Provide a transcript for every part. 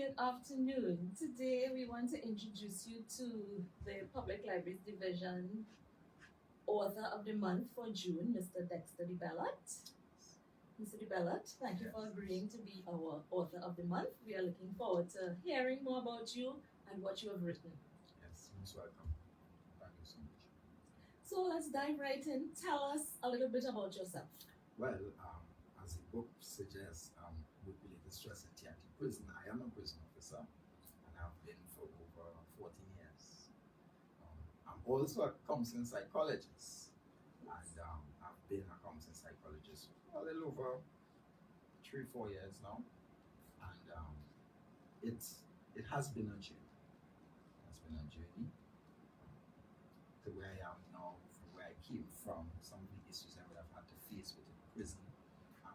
Good afternoon. Today we want to introduce you to the Public Libraries Division Author of the Month for June, Mr. Dexter DeBellot. Mr. DeBellot, thank you for agreeing to be our Author of the Month. We are looking forward to hearing more about you and what you have written. Yes, most welcome. Thank you so much. So let's dive right in. Tell us a little bit about yourself. Well, as the book suggests, work-related stress in TNT prison, I am a prison officer and I've been for over 14 years. I'm also a counseling psychologist and I've been a counseling psychologist for a little over 3-4 years now. And it has been a journey. It has been a journey to where I am now, from where I came from, some of the issues I would have had to face within prison,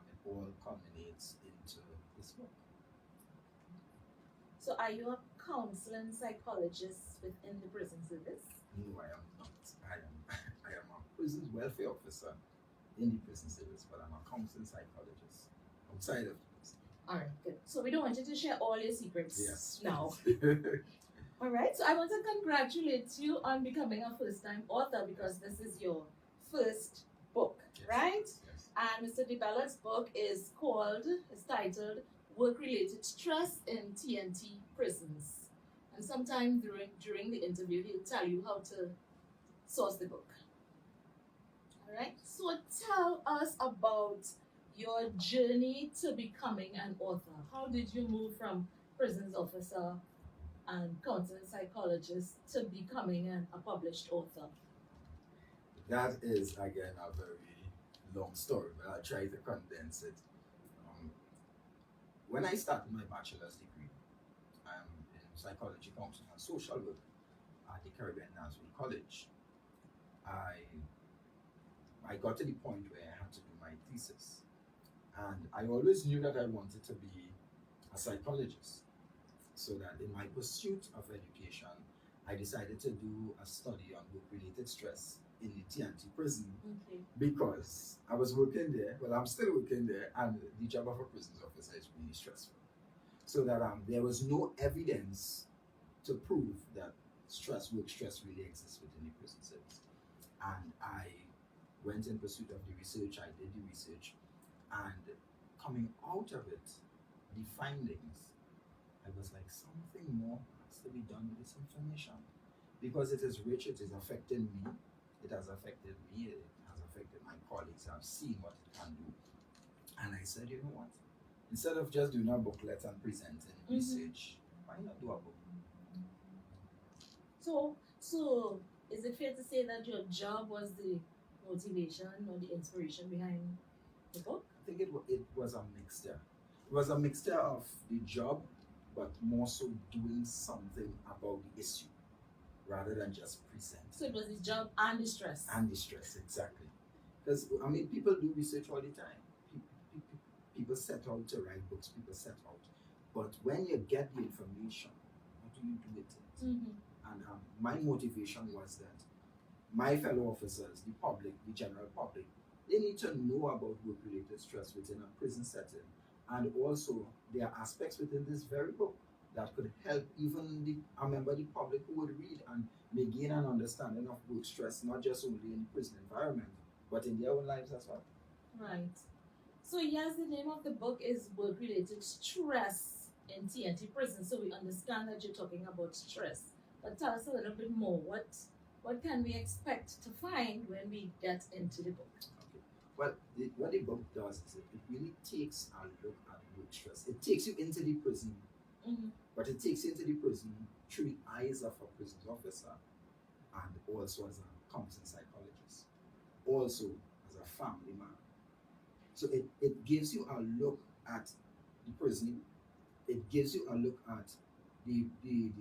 it all culminates into this book. So are you a counseling psychologist within the prison service? No, I am not. I am a prison welfare officer in the prison service, but I'm a counseling psychologist outside of the prison. All right, good. So we don't want you to share all your secrets now. Yes. All right, so I want to congratulate you on becoming a first-time author because this is your first book, Yes. right? Yes. And Mr. DeBellot's book is titled Work-Related Stress in TNT Prisons. And sometime during the interview, he'll tell you how to source the book. All right, so tell us about your journey to becoming an author. How did you move from prisons officer and counseling psychologist to becoming a published author? That is, again, a very long story, but I'll try to condense it. When I started my bachelor's degree in psychology, counseling, and social work at the Caribbean National College, I got to the point where I had to do my thesis. And I always knew that I wanted to be a psychologist. So that in my pursuit of education, I decided to do a study on work-related stress in the TNT prison. Okay. Because I was working there, well, I'm still working there, and the job of a prison officer is really stressful. So that there was no evidence to prove that work stress really exists within the prison service. And I went in pursuit of the research, I did the research, and coming out of it, the findings, I was like, something more has to be done with this information. Because it is rich, it is affecting me, it has affected me, it has affected my colleagues, I've seen what it can do. And I said, you know what? Instead of just doing a booklet and presenting research, why not do a book? So is it fair to say that your job was the motivation or the inspiration behind the book? I think it was a mixture. It was a mixture of the job, but more so doing something about the issue rather than just present. So it was the job and the stress. And the stress, exactly. Because, I mean, people do research all the time. People set out to write books, people set out. But when you get the information, what do you do with it? And my motivation was that my fellow officers, the public, the general public, they need to know about work-related stress within a prison setting. And also, there are aspects within this very book that could help even a member of the public who would read and may gain an understanding of work stress, not just only in the prison environment, but in their own lives as well. Right. So yes, the name of the book is Work-Related Stress in TNT Prison. So we understand that you're talking about stress. But tell us a little bit more. What can we expect to find when we get into the book? Okay. Well, what the book does is it really takes a look at work stress. It takes you into the prison, but it takes you into the prison through the eyes of a prison officer and also as a counseling psychologist, also as a family man. So it gives you a look at the prison, it gives you a look at the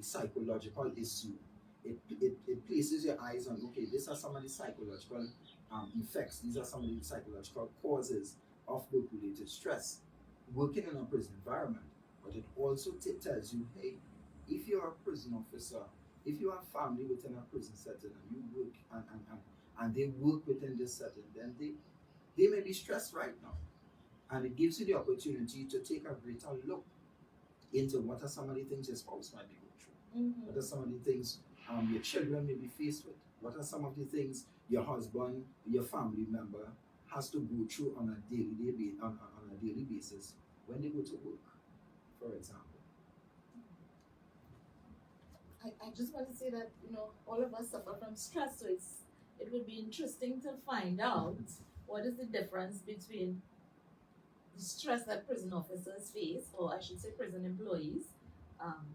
psychological issue. It places your eyes on, okay, these are some of the psychological effects, these are some of the psychological causes of work-related stress working in a prison environment. But it also tells you, hey, if you're a prison officer, if you have family within a prison setting and you work and they work within this setting, then they may be stressed right now. And it gives you the opportunity to take a greater look into what are some of the things your spouse might be going through. Mm-hmm. What are some of the things your children may be faced with? What are some of the things your husband, your family member has to go through on a daily basis when they go to work, for example? I just want to say that, all of us suffer from stress, so it would be interesting to find out what is the difference between the stress that prison officers face, or I should say prison employees,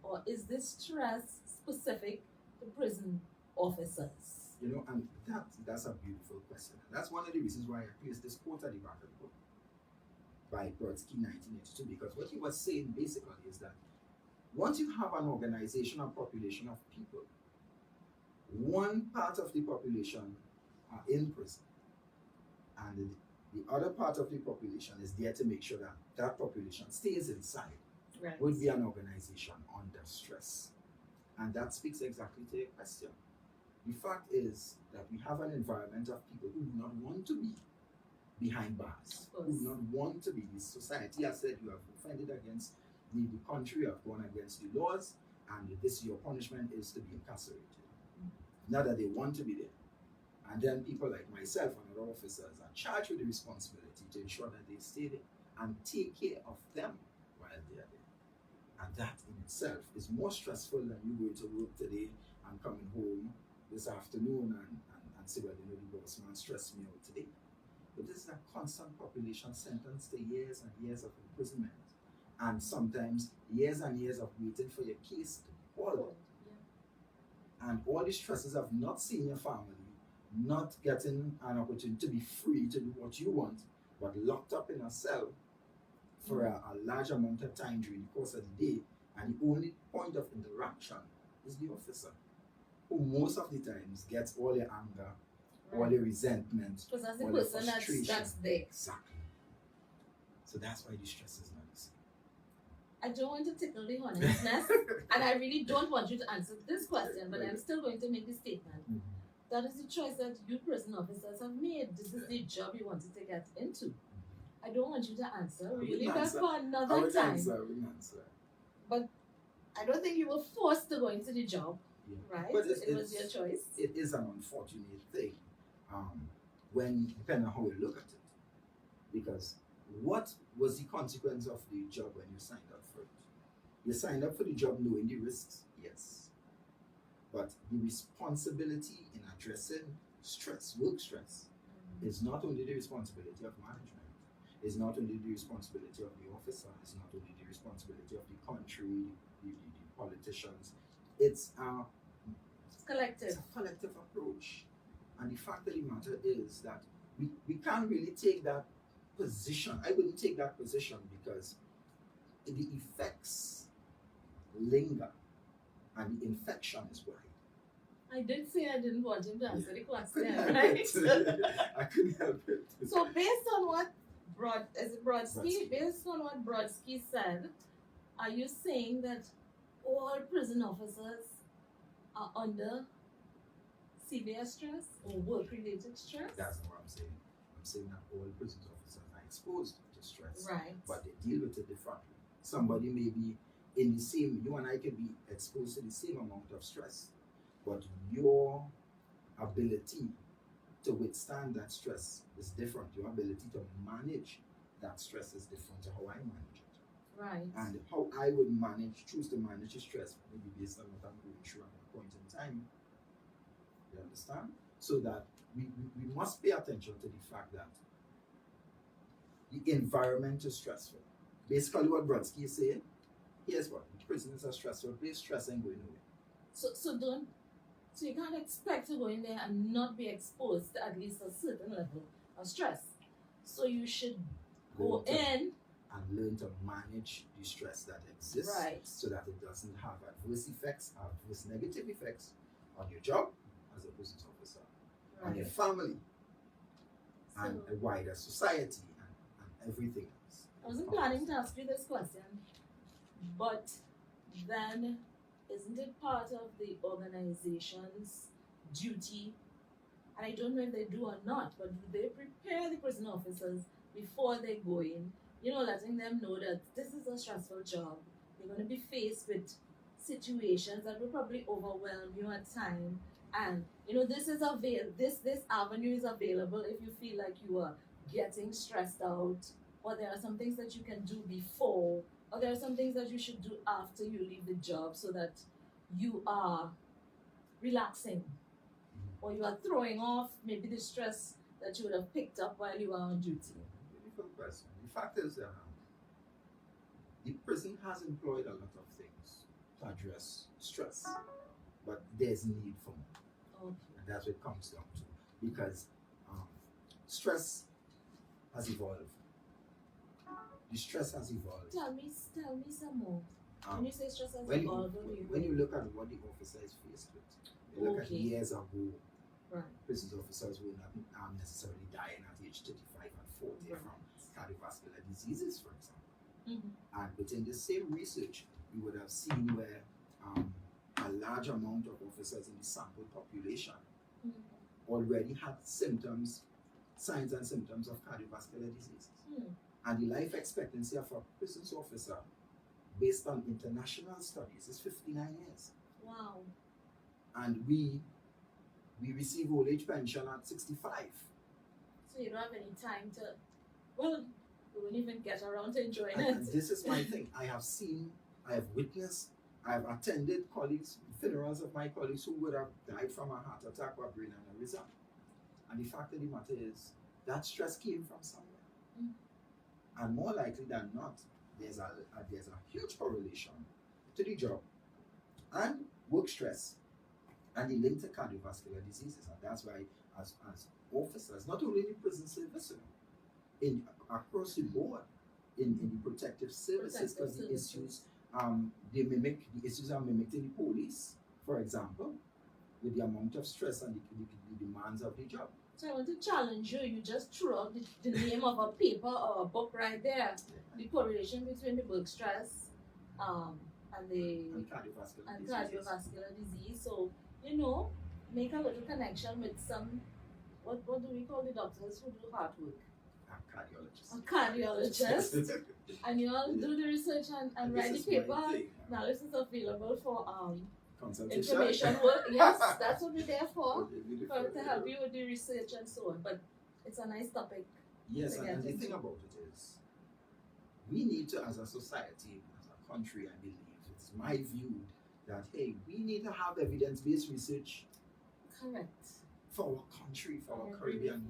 or is this stress specific to prison officers? And that's a beautiful question. And that's one of the reasons why I placed this quote at the back of the book by Brodsky 1982, because what he was saying basically is that once you have an organization or population of people, one part of the population are in prison, and the other part of the population is there to make sure that that population stays inside, Right. would be an organization under stress. And that speaks exactly to your question. The fact is that we have an environment of people who do not want to be behind bars, Of who course. do not want to be. The society has said you have offended against the country, you have gone against the laws, and this your punishment is to be incarcerated. Not that they want to be there. And then people like myself and other officers are charged with the responsibility to ensure that they stay there and take care of them while they are there. And that in itself is more stressful than you going to work today and coming home this afternoon and say, well, the boss man stressed me out today. But this is a constant population sentenced to years and years of imprisonment. And sometimes years and years of waiting for your case to be called. Yeah. And all the stresses of not seeing your family, not getting an opportunity to be free to do what you want, but locked up in a cell for a large amount of time during the course of the day, and the only point of interaction is the officer, who most of the times gets all your anger, all your resentment, Because that's the all your person frustration. that's there. Exactly. So that's why the stress is not the same. I don't want to tickle the honestness, and I really don't want you to answer this question, but I'm still going to make the statement. That is the choice that you prison officers have made. This is the job you wanted to get into. I don't want you to answer. Really, that's for another time. I wouldn't answer. But I don't think you were forced to go into the job, right? But it was your choice. It is an unfortunate thing, when depending on how you look at it. Because what was the consequence of the job when you signed up for it? You signed up for the job knowing the risks, yes. But the responsibility in addressing stress, work stress, is not only the responsibility of management, it's not only the responsibility of the officer, it's not only the responsibility of the country, the politicians. It's collective. It's a collective approach. And the fact of the matter is that we can't really take that position. I wouldn't take that position because the effects linger and the infection is wide. I did say I didn't want him to answer the question, I right? I couldn't help it. So based on what based on what Brodsky said, are you saying that all prison officers are under severe stress or work-related stress? That's not what I'm saying. I'm saying that all prison officers are exposed to stress, Right. but they deal with it differently. Somebody may be in the same, you and I can be exposed to the same amount of stress, but your ability to withstand that stress is different. Your ability to manage that stress is different to how I manage it. Right. And how I would choose to manage the stress would be based on what I'm going through at that point in time. You understand? So that we must pay attention to the fact that the environment is stressful. Basically what Brodsky is saying, here's what, prison is a stressful place, stress ain't going nowhere. So you can't expect to go in there and not be exposed to at least a certain level of stress. So you should go in and learn to manage the stress that exists, right, so that it doesn't have adverse negative effects on your job as a police officer, right, on your family, so, and a wider society, and everything else. I wasn't planning to ask you this question, but then isn't it part of the organization's duty, and I don't know if they do or not, but do they prepare the prison officers before they go in, letting them know that this is a stressful job, they You're going to be faced with situations that will probably overwhelm you at time. And this is this avenue is available if you feel like you are getting stressed out, or there are some things that you can do before, or there are some things that you should do after you leave the job, so that you are relaxing, or you are throwing off maybe the stress that you would have picked up while you were on duty. Beautiful question. The fact is, the prison has employed a lot of things to address stress, but there's need for more. Okay. And that's what it comes down to. Because stress has evolved. The stress has evolved. Tell me some more. When you say stress has When evolved, when you look at what the officer is faced with, you look at Okay. years ago, Right. prison officers were not necessarily dying at age 35 and 40 Right. from cardiovascular diseases, for example. Mm-hmm. And within the same research, you would have seen where a large amount of officers in the sample population Mm-hmm. already had signs and symptoms of cardiovascular diseases. Hmm. And the life expectancy of a prison officer, based on international studies, is 59 years. Wow. And we receive old age pension at 65. So you don't have any time to, well, you wouldn't even get around to enjoying And it. this is my thing. I have witnessed, I have attended funerals of my colleagues who would have died from a heart attack or brain aneurysm. And the fact of the matter is, that stress came from somewhere. Mm. And more likely than not, there's a huge correlation to the job and work stress and the link to cardiovascular diseases. And that's why, as officers, not only in the prison service, across the board, in the protective services, because the issues the issues are mimicked in the police, for example, with the amount of stress and the demands of the job. So I want to challenge you. You just threw out the name of a paper or a book right there. The correlation between the work stress and cardiovascular disease. So, make a little connection with some, what do we call the doctors who do heart work? A cardiologist. And you all do the research and write the paper. Now this is available for information work. Yes, that's what we're there for to help you with the research and so on. But it's a nice topic. Yes, and the thing about it is, we need to, as a society, as a country, I believe, it's my view that, hey, we need to have evidence-based research. Correct. For our country, for our Caribbean.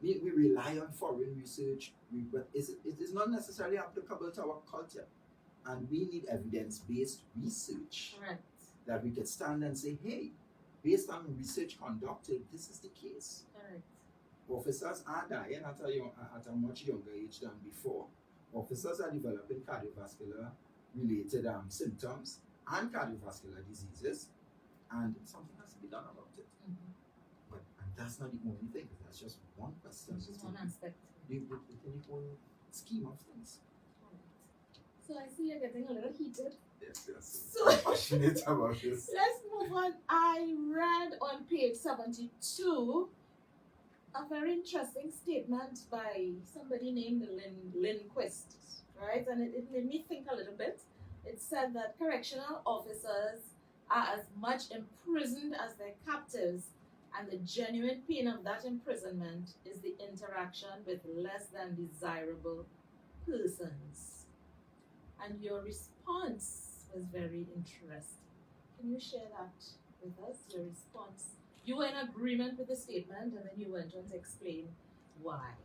We rely on foreign research, but it is not necessarily applicable to our culture. And we need evidence-based research. Correct. That we could stand and say, hey, based on research conducted, this is the case. Correct. Officers are dying at a much younger age than before. Officers are developing cardiovascular-related symptoms and cardiovascular diseases, and something has to be done about it. Mm-hmm. And that's not the only thing. That's just one question. That's just one aspect. The whole scheme of things. So I see you're getting a little heated. Yes. So I'm passionate about this. Let's move on. I read on page 72 a very interesting statement by somebody named Lindquist, right? And it made me think a little bit. It said that correctional officers are as much imprisoned as their captives, and the genuine pain of that imprisonment is the interaction with less than desirable persons. And your response was very interesting. Can you share that with us, your response? You were in agreement with the statement, and then you went on to explain why.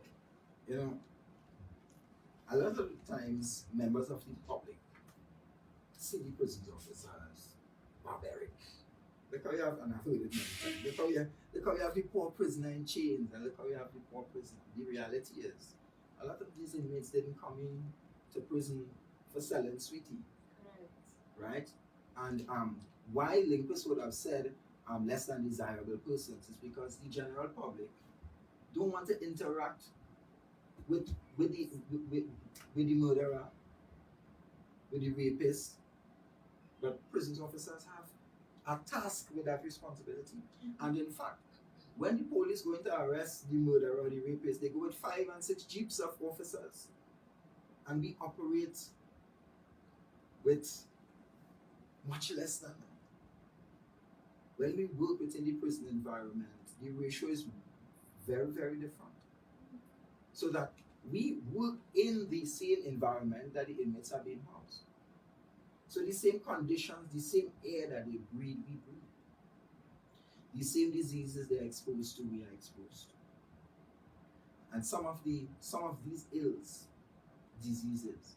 A lot of times members of the public see the prison officers as barbaric. Look how you have, and I've heard it many times, look how you have the poor prisoner in chains, and look how you have the poor prisoner. The reality is, a lot of these inmates didn't come in to prison for selling sweetie. Right? And why Lindquist would have said less than desirable persons is because the general public don't want to interact with the murderer, with the rapist, but prison officers have a task with that responsibility. Mm-hmm. And in fact, when the police go in to arrest the murderer or the rapist, they go with 5 and 6 jeeps of officers, and we operate with much less than that. When we work within the prison environment, the ratio is very, very different. So that we work in the same environment that the inmates are being housed. So the same conditions, the same air that they breathe, we breathe. The same diseases they're exposed to, we are exposed to. And some of these diseases,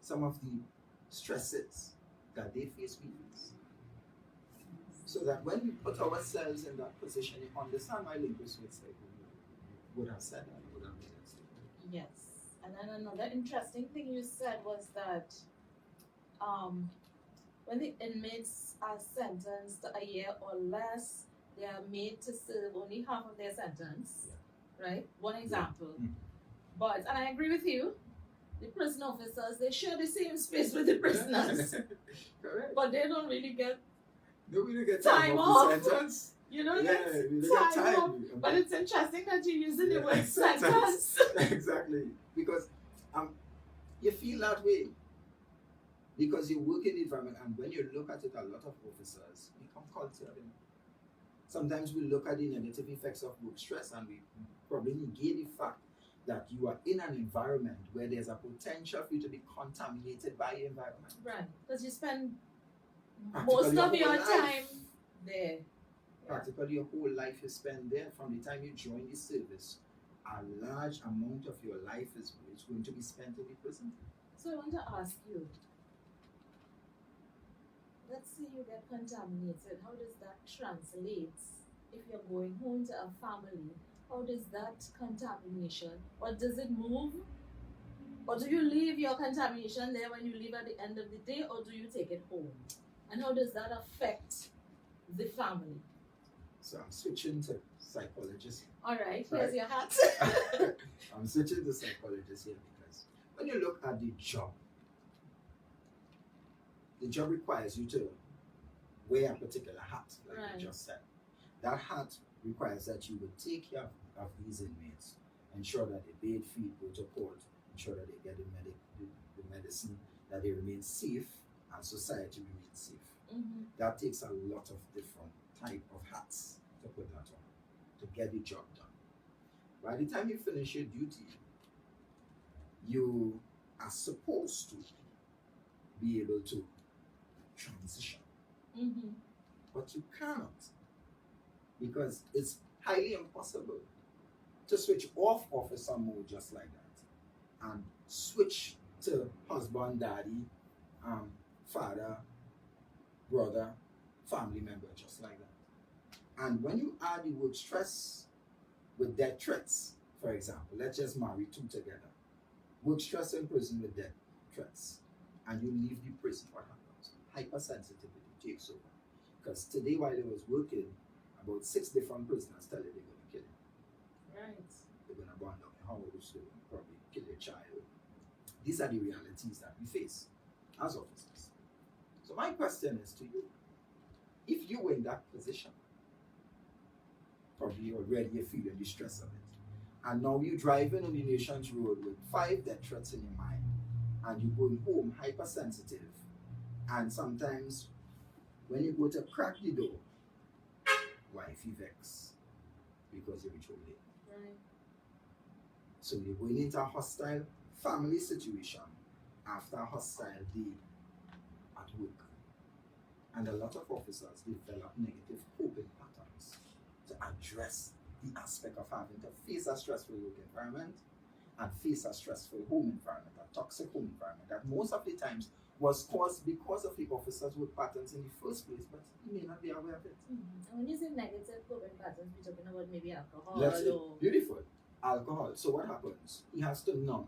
some of the stresses that they face, we face. So that when we put ourselves in that position, you understand why linguists would have said that, would have made that statement. Yes. And then another interesting thing you said was that when the inmates are sentenced a year or less, they are made to serve only half of their sentence. Right? One example. Yeah. But, and I agree with you, the prison officers, they share the same space with the prisoners. Correct. But they don't really get Nobody get time time off. off the sentence. You know, Yeah, that's we don't get time off. time. But it's interesting that you're using the Yeah. word sentence. Exactly. Because you feel that way. Because you work in the environment, and when you look at it, a lot of officers become cultured. Sometimes we look at the negative effects of work stress and we probably negate the fact that you are in an environment where there's a potential for you to be contaminated by the environment. Right. Because you spend Practically most of your whole life. time there. Practically your whole life you spend there. From the time you join the service, a large amount of your life is going to be spent in the prison. So I want to ask you, let's say you get contaminated, how does that translate if you're going home to a family? How does that contamination, or does it move? Or do you leave your contamination there when you leave at the end of the day, or do you take it home? And how does that affect the family? So I'm switching to psychologist. All right, here's your hat. I'm switching to psychologist here because when you look at the job requires you to wear a particular hat, like Right. you just said. That hat requires that you would take care of these inmates, ensure that they bathe, feed, go to court, ensure that they get the medicine, that they remain safe, and society remains safe. Mm-hmm. That takes a lot of different type of hats to put that on, to get the job done. By the time you finish your duty, you are supposed to be able to transition. Mm-hmm. But you cannot, because it's highly impossible to switch off officer mode just like that and switch to husband, daddy, father, brother, family member just like that. And when you add the work stress with death threats, for example, let's just marry two together. Work stress in prison with death threats, and you leave the prison, what happens? Hypersensitivity takes over. Because today, while I was working, about 6 different prisoners tell you they're going to kill you. Right. They're going to burn down your house, they're going to probably kill your child. These are the realities that we face as officers. So my question is to you, if you were in that position, probably already you're feeling the stress of it, and now you're driving on the nation's road with 5 death threats in your mind, and you're going home hypersensitive, and sometimes when you go to crack the door, wifey vex because you reach home late. Right. So you're going into a hostile family situation after a hostile day at work. And a lot of officers develop negative coping patterns to address the aspect of having to face a stressful work environment and face a stressful home environment, a toxic home environment that most of the times was caused because of the officers' work patterns in the first place, but you may not be aware of it. Mm-hmm. And when you say negative coping patterns, we're talking about maybe alcohol Let's say, or beautiful, alcohol. So what happens? He has to numb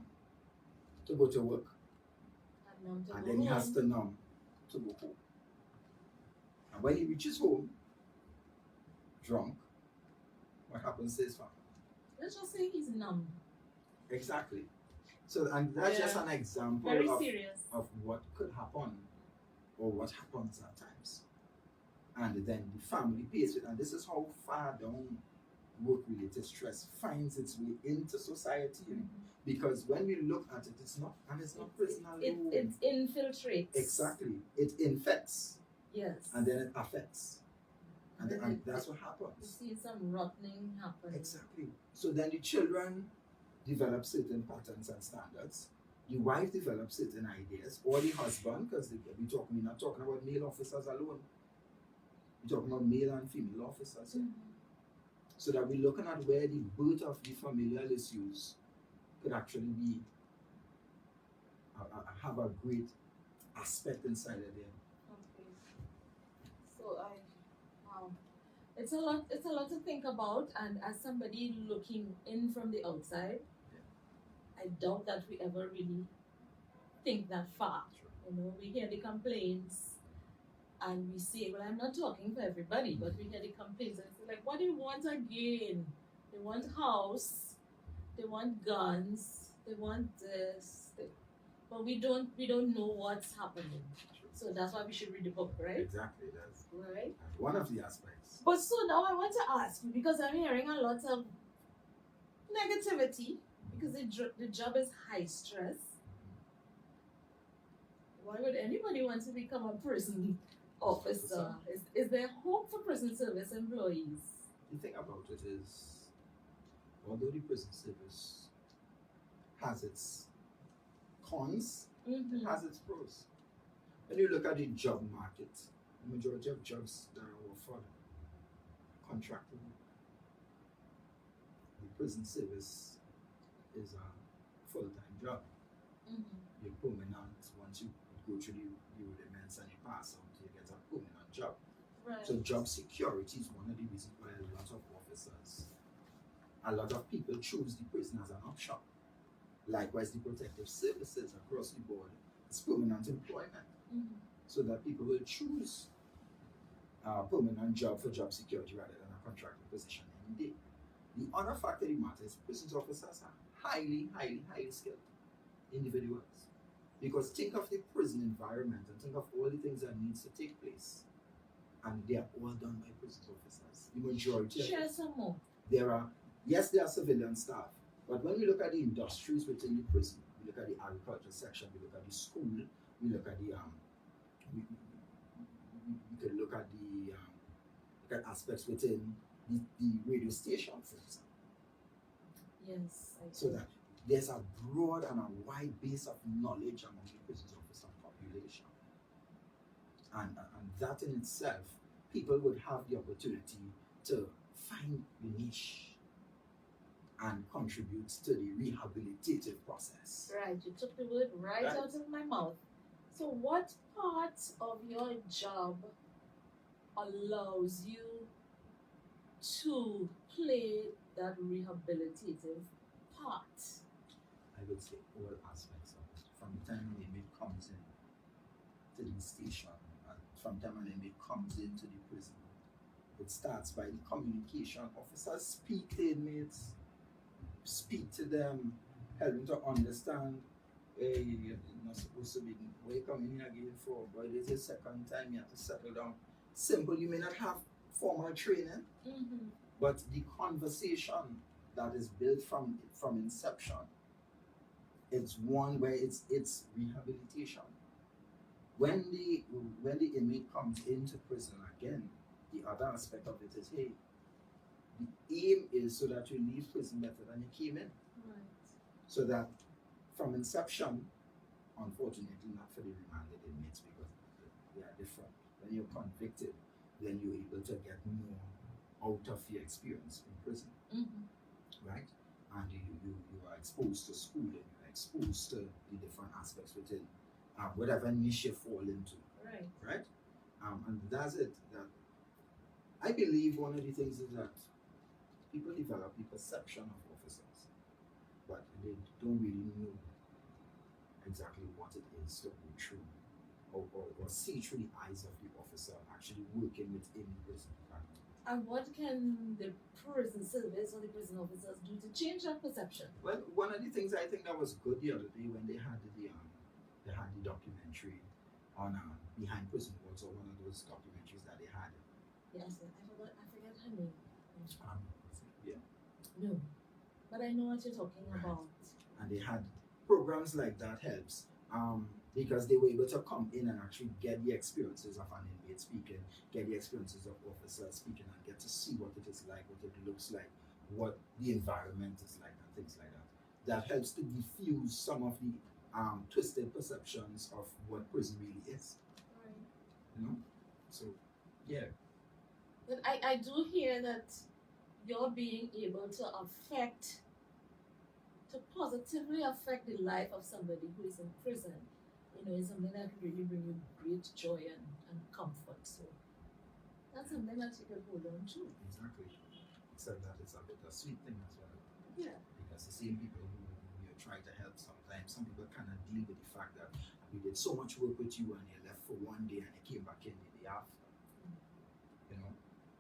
to go to work, numb to and go then he has home. to numb to go home. And when he reaches home, drunk, what happens to his family? Let's just say he's numb. Exactly. So, and that's just an example Very of, serious. of what could happen or what happens at times. And then the family pays it. And this is how far down work-related stress finds its way into society. Mhm. Because when we look at it, it's not prison alone. It infiltrates. Exactly. It infects Yes. and then it affects. And Then that's what you happens. see some rotting happen. Exactly. So then the children develop certain patterns and standards. The wife develops certain ideas, or the husband, because we're not talking about male officers alone. We're talking about male and female officers. Mhm. So that we're looking at where the birth of the familial issues could actually be have a great aspect inside of them. Okay. So it's a lot to think about, and as somebody looking in from the outside, I doubt that we ever really think that far. Sure. You know, we hear the complaints and we say, well, I'm not talking for everybody, but we hear the complaints and it's like, what do you want again? They want house, they want guns, they want this, but we don't know what's happening. So that's why we should read the book, right? Exactly, that's Right. one of the aspects. But so now I want to ask you, because I'm hearing a lot of negativity, because the job is high stress. Why would anybody want to become a prison officer? Is there hope for prison service employees? The thing about it is, although the prison service has its cons, it has its pros. When you look at the job market, the majority of jobs that are offered contracted. The prison service is a full-time job. You're permanent. Once you go through the rudiments and you pass out, you get a permanent job. Right. So job security is one of the reasons why a lot of people choose the prison as an option. Likewise, the protective services across the board is permanent employment. So that people will choose a permanent job for job security rather than a contracted position any day. The other fact of the matter is prison officers are highly skilled individuals. Because think of the prison environment and think of all the things that needs to take place. And they are all done by prison officers. The majority Share some more. there are civilian staff, but when we look at the industries within the prison, we look at the agriculture section, we look at the school, we look at the we could look at the aspects within the radio station, for example. Yes. So that there's a broad and a wide base of knowledge among the prison officer population. And that in itself, people would have the opportunity to find the niche and contribute to the rehabilitative process. Right, you took the word right out of my mouth. So what part of your job allows you to play that rehabilitative part? I would say all aspects of it. From the time an inmate comes in to the station, and from the time an inmate comes into the prison, it starts by the communication. Officers speak to inmates, speak to them, help them to understand, hey, you're not supposed to be, where you coming in again for? Boy, this is your second time, you have to settle down. Simple, you may not have formal training, but the conversation that is built from inception, it's one where it's rehabilitation. When the inmate comes into prison again, the other aspect of it is, hey, the aim is so that you leave prison better than you came in. Right. So that from inception, unfortunately not for the remanded inmates because they are different. When you're convicted, then you're able to get more out of your experience in prison. Right? And you are exposed to schooling, you're exposed to the different aspects within whatever niche you fall into. Right. Right? And that's it. That I believe one of the things is that people develop the perception of officers, but they don't really know exactly what it is to go through or see through the eyes of the officer actually working within the prison environment. And what can the prison service or the prison officers do to change that perception? Well, one of the things I think that was good the other day when they had the documentary on Behind Prison Walls, or one of those documentaries that they had. Yes, I forget her name. Yeah. No, but I know what you're talking Right. about. And they had programs like that helps because they were able to come in and actually get the experiences of an inmate speaking, get the experiences of officers speaking, and get to see what it is like, what it looks like, what the environment is like, and things like that. That helps to diffuse some of the twisted perceptions of what prison really is. Right. You know, so yeah. But I do hear that you're being able to positively affect the life of somebody who is in prison, is something that really bring you great joy and comfort. So that's something that you can hold on to. Exactly. Except that it's a bittersweet thing as well. Yeah. Because the same people who you're trying to help sometimes, some people cannot deal with the fact that we did so much work with you and you left for one day and you came back in the day after. You know?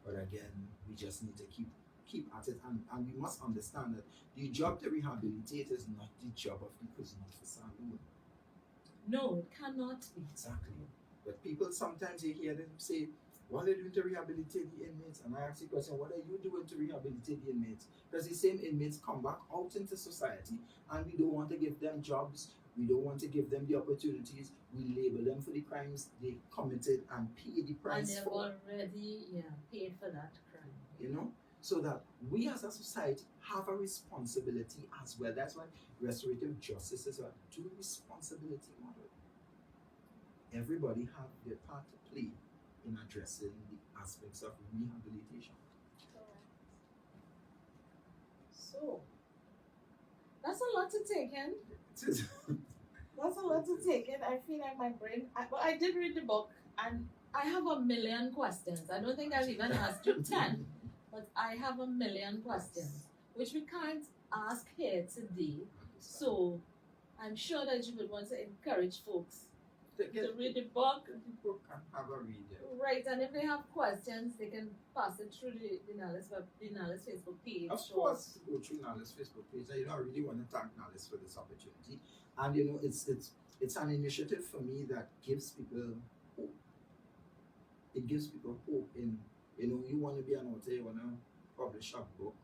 But again, we just need to keep at it, and we must understand that the job to rehabilitate is not the job of the prison officer alone. No, it cannot be. Exactly. But people sometimes you hear them say, what are you doing to rehabilitate the inmates? And I ask the question, what are you doing to rehabilitate the inmates? Because the same inmates come back out into society and we don't want to give them jobs, we don't want to give them the opportunities, we label them for the crimes they committed and pay the price and they've for. already paid for that crime. You know? So that we as a society have a responsibility as well. That's why restorative justice is a dual responsibility model. Everybody have their part to play in addressing the aspects of rehabilitation. Correct. So that's a lot to take in. That's a lot to take in. I feel like my brain. I did read the book and I have a million questions. I don't think I've even asked you 10, but I have a million questions which we can't ask here today. So I'm sure that you would want to encourage folks to read the book. The book and have a read. Right, and if they have questions, they can pass it through the Nallis Facebook page. Of course, go through Nallis Facebook page. I really want to thank Nallis for this opportunity. And it's an initiative for me that gives people hope. It gives people hope in, you want to be an author, you want to publish a book.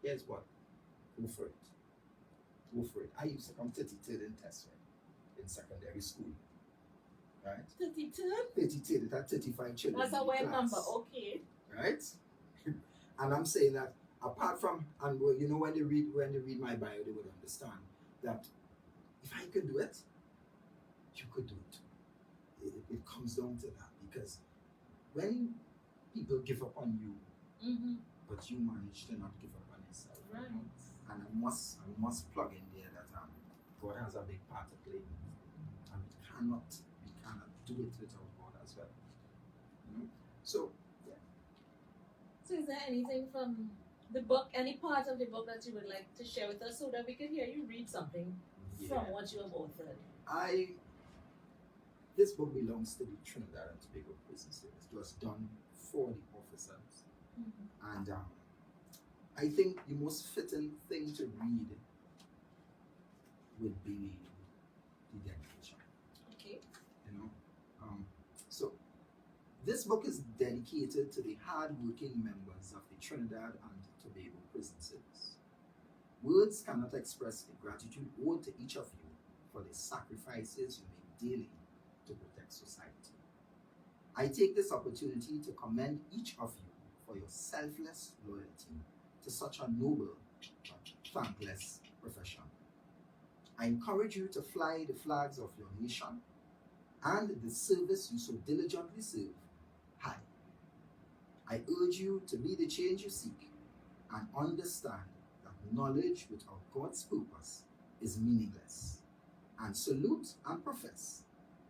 Here's what, go for it. Go for it. I used to come 33rd in test in secondary school. Right? 33rd, it had 35 children. That's a weird number, okay. Right? And I'm saying that apart from, and when they read my bio, they would understand that if I could do it, you could do it. It comes down to that, because when people give up on you, but you manage to not give up on yourself, right? And I must plug in there that God has a big part to play, and we cannot do it without God as well. So yeah. So is there anything from the book, any part of the book that you would like to share with us so that we can hear you read something from what you have authored? This book belongs to the Trinidad and Tobago Prisons. It was done for the officers. And I think the most fitting thing to read would be the dedication. Okay. So this book is dedicated to the hard-working members of the Trinidad and Tobago Prison Service. Words cannot express the gratitude owed to each of you for the sacrifices you make daily to protect society. I take this opportunity to commend each of you for your selfless loyalty to such a noble but thankless profession. I encourage you to fly the flags of your nation and the service you so diligently serve high. I urge you to be the change you seek and understand that knowledge without God's purpose is meaningless, and salute and profess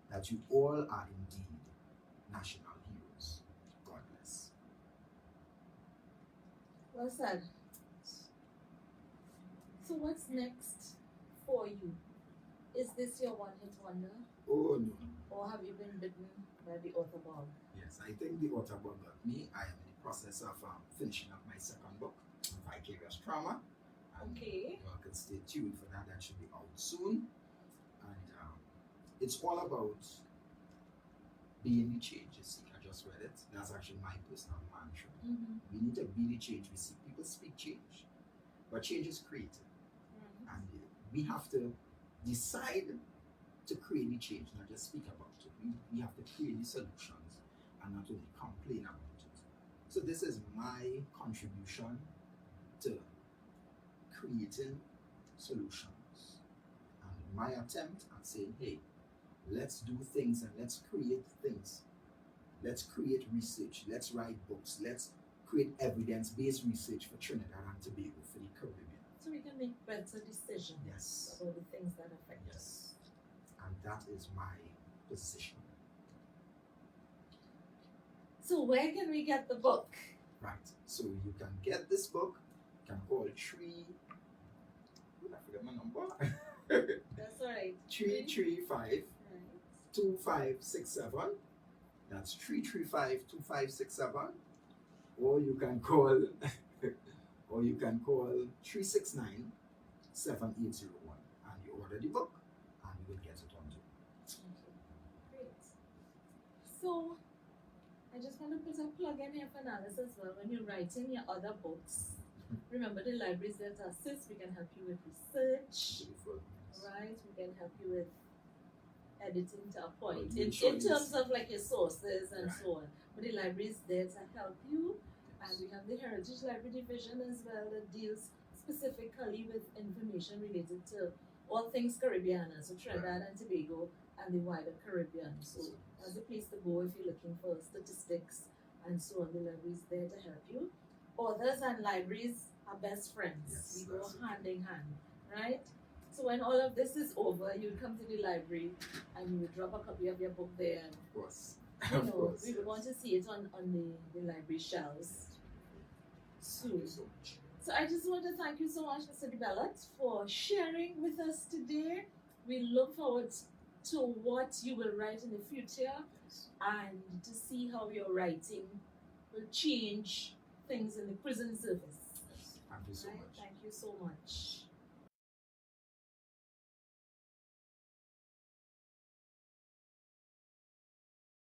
that you all are indeed national heroes. God bless. Well said. So what's next for you? Is this your one-hit wonder? Oh no. Or have you been bitten by the author bug? Yes, I think the author bug got me. I am in the process of finishing up my second book, Vicarious Trauma. And okay. You all can stay tuned for that. That should be out soon. And it's all about being the change you seek. I just read it. That's actually my personal mantra. Mm-hmm. We need to be the change we see. People speak change, but change is created. Mm-hmm. And we have to decide to create the change, not just speak about it. We have to create the solutions and not only complain about it. So this is my contribution to creating solutions and my attempt at saying, hey, let's do things and let's create things. Let's create research. Let's write books. Let's create evidence-based research for Trinidad and Tobago, for the Caribbean. So we can make better decisions Yes. about the things that affect us. Yes. And that is my position. So where can we get the book? Right. So you can get this book. You can call I forgot my number. That's all right. 335 Right. 2567. That's 335 2567. Or you can call 369 7801 and you order the book and you will get it on you. Okay. Great. So I just want to put a plug in here for Alice as well. When you're writing your other books, remember the libraries that assist. We can help you with research, Beautiful. right? We can help you with editing to a point Well, in terms of like your sources and Right. so on. But the library is there to help you, and we have the Heritage Library Division as well that deals specifically with information related to all things Caribbean, so Trinidad and Tobago and the wider Caribbean. So that's the place to go if you're looking for statistics and so on. The library is there to help you. Authors and libraries are best friends. Yes, We go that's it. hand in hand, right? So when all of this is over, you come to the library and you would drop a copy of your book there, and Of course. you Of know, course. we would want to see it on the library shelves Thank soon. you so much. So I just want to thank you so much, Mr. DeBellat, for sharing with us today. We look forward to what you will write in the future Yes. and to see how your writing will change things in the prison service. Yes. Thank you so Right? much. Thank you so much.